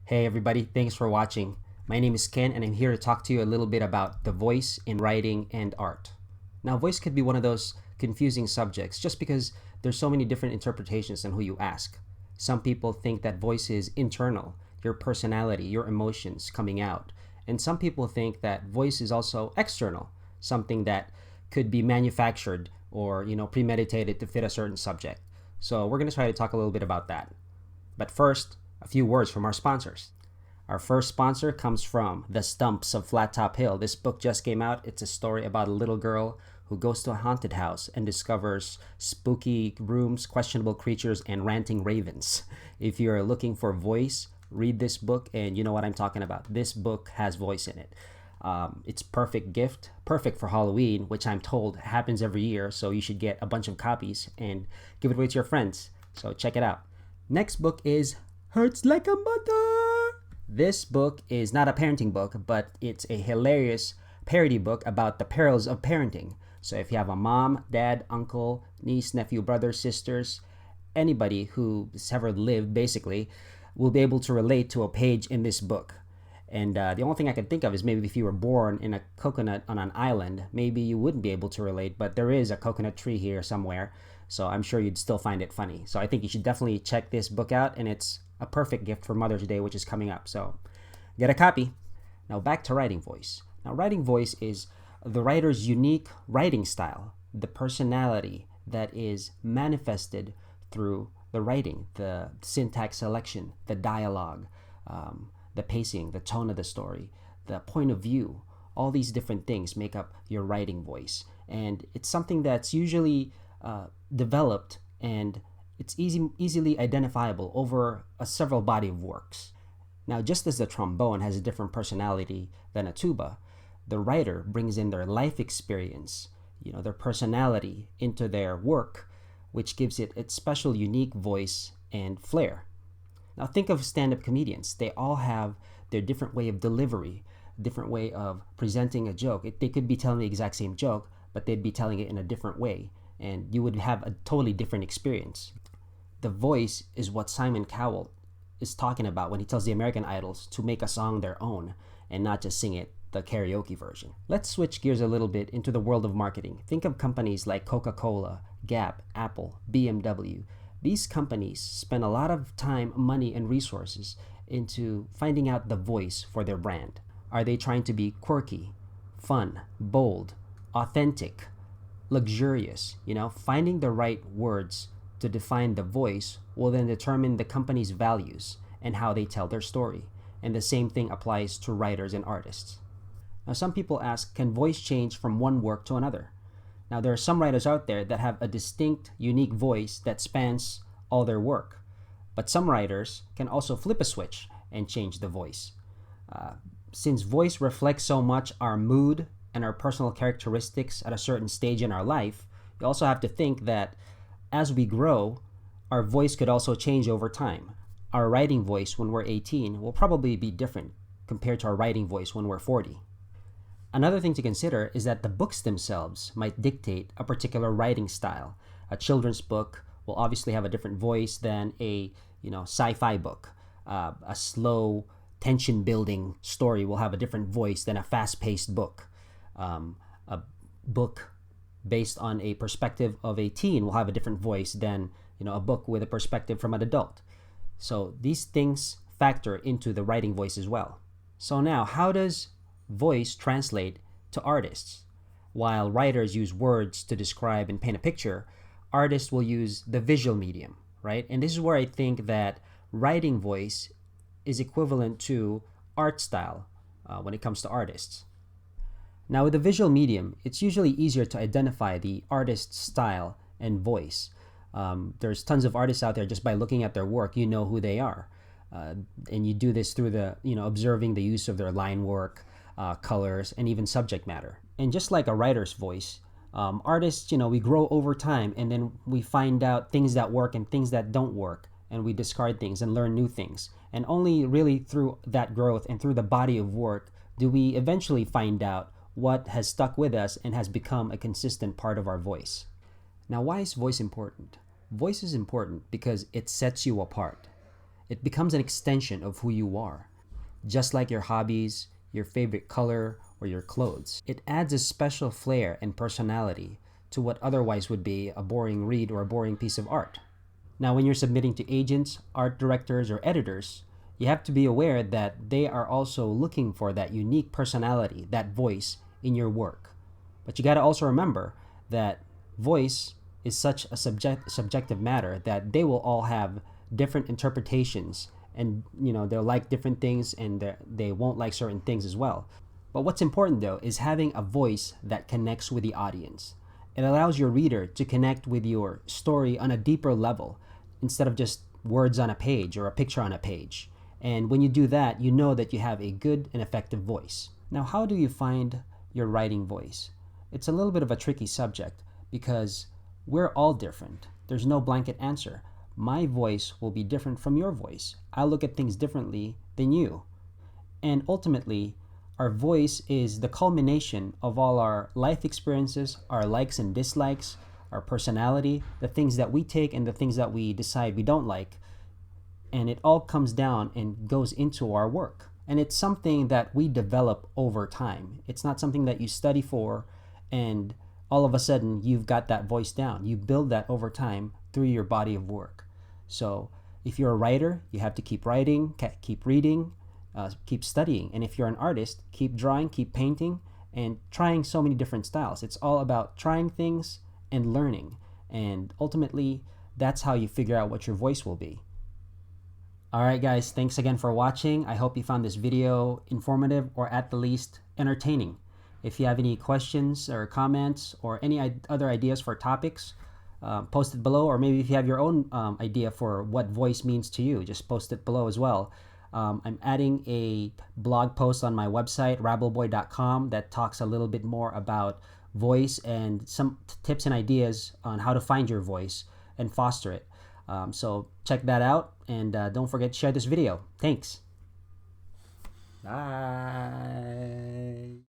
Hey everybody, thanks for watching. My name is Ken and I'm here to talk to you a little bit about the voice in writing and art. Now, voice could be one of those confusing subjects just because there's so many different interpretations on who you ask. Some people think that voice is internal, your personality, your emotions coming out. And some people think that voice is also external, something that could be manufactured or, premeditated to fit a certain subject. So, we're going to try to talk a little bit about that. But first, a few words from our sponsors. Our first sponsor comes from The Stumps of Flat Top Hill. This book just came out. It's a story about a little girl who goes to a haunted house and discovers spooky rooms, questionable creatures, and ranting ravens. If you're looking for voice, read this book and you know what I'm talking about. This book has voice in it. It's perfect gift, perfect for Halloween, which I'm told happens every year. So you should get a bunch of copies and give it away to your friends. So check it out. Next book is Hurts Like a Mother. This book is not a parenting book, but it's a hilarious parody book about the perils of parenting. So if you have a mom, dad, uncle, niece, nephew, brother, sisters, anybody who's ever lived basically will be able to relate to a page in this book. And the only thing I can think of is maybe if you were born in a coconut on an island, maybe you wouldn't be able to relate, but there is a coconut tree here somewhere. So I'm sure you'd still find it funny. So I think you should definitely check this book out, and it's a perfect gift for Mother's Day, which is coming up. So get a copy. Now back to writing voice. Now writing voice is the writer's unique writing style, the personality that is manifested through the writing, the syntax selection, the dialogue, the pacing, the tone of the story, the point of view. All these different things make up your writing voice. And it's something that's usually developed and it's easily identifiable over a several body of works. Now, just as the trombone has a different personality than a tuba, the writer brings in their life experience, their personality into their work, which gives it its special unique voice and flair. Now think of stand-up comedians. They all have their different way of delivery, different way of presenting a joke. They could be telling the exact same joke, but they'd be telling it in a different way, and you would have a totally different experience. The voice is what Simon Cowell is talking about when he tells the American Idols to make a song their own and not just sing it the karaoke version. Let's switch gears a little bit into the world of marketing. Think of companies like Coca-Cola, Gap, Apple, BMW. These companies spend a lot of time, money, and resources into finding out the voice for their brand. Are they trying to be quirky, fun, bold, authentic, luxurious? Finding the right words to define the voice will then determine the company's values and how they tell their story. And the same thing applies to writers and artists. Now, some people ask, can voice change from one work to another? Now, there are some writers out there that have a distinct, unique voice that spans all their work. But some writers can also flip a switch and change the voice. Since voice reflects so much our mood and our personal characteristics at a certain stage in our life, you also have to think that as we grow, our voice could also change over time. Our writing voice when we're 18 will probably be different compared to our writing voice when we're 40. Another thing to consider is that the books themselves might dictate a particular writing style. A children's book will obviously have a different voice than a sci-fi book. A slow, tension-building story will have a different voice than a fast-paced book. A book based on a perspective of a teen will have a different voice than a book with a perspective from an adult. So these things factor into the writing voice as well. So now, how does voice translate to artists? While writers use words to describe and paint a picture, artists will use the visual medium, right? And this is where I think that writing voice is equivalent to art style when it comes to artists. Now, with the visual medium, it's usually easier to identify the artist's style and voice. There's tons of artists out there just by looking at their work, you know who they are. And you do this through the, observing the use of their line work, colors, and even subject matter. And just like a writer's voice, artists, we grow over time and then we find out things that work and things that don't work. And we discard things and learn new things. And only really through that growth and through the body of work do we eventually find out what has stuck with us and has become a consistent part of our voice. Now, why is voice important? Voice is important because it sets you apart. It becomes an extension of who you are, just like your hobbies, your favorite color, or your clothes. It adds a special flair and personality to what otherwise would be a boring read or a boring piece of art. Now, when you're submitting to agents, art directors, or editors, you have to be aware that they are also looking for that unique personality, that voice in your work. But you got to also remember that voice is such a subjective matter that they will all have different interpretations, and they'll like different things, and they won't like certain things as well. But what's important though is having a voice that connects with the audience. It allows your reader to connect with your story on a deeper level instead of just words on a page or a picture on a page. And when you do that, you know that you have a good and effective voice. Now, how do you find your writing voice? It's a little bit of a tricky subject because we're all different. There's no blanket answer. My voice will be different from your voice. I look at things differently than you. And ultimately, our voice is the culmination of all our life experiences, our likes and dislikes, our personality, the things that we take and the things that we decide we don't like. And it all comes down and goes into our work. And it's something that we develop over time. It's not something that you study for and all of a sudden you've got that voice down. You build that over time through your body of work. So if you're a writer, you have to keep writing, keep reading, keep studying. And if you're an artist, keep drawing, keep painting, and trying so many different styles. It's all about trying things and learning. And ultimately, that's how you figure out what your voice will be. Alright guys, thanks again for watching. I hope you found this video informative or at the least entertaining. If you have any questions or comments or any other ideas for topics, post it below. Or maybe if you have your own idea for what voice means to you, just post it below as well. I'm adding a blog post on my website, rabbleboy.com, that talks a little bit more about voice and some tips and ideas on how to find your voice and foster it. So check that out, and don't forget to share this video. Thanks. Bye.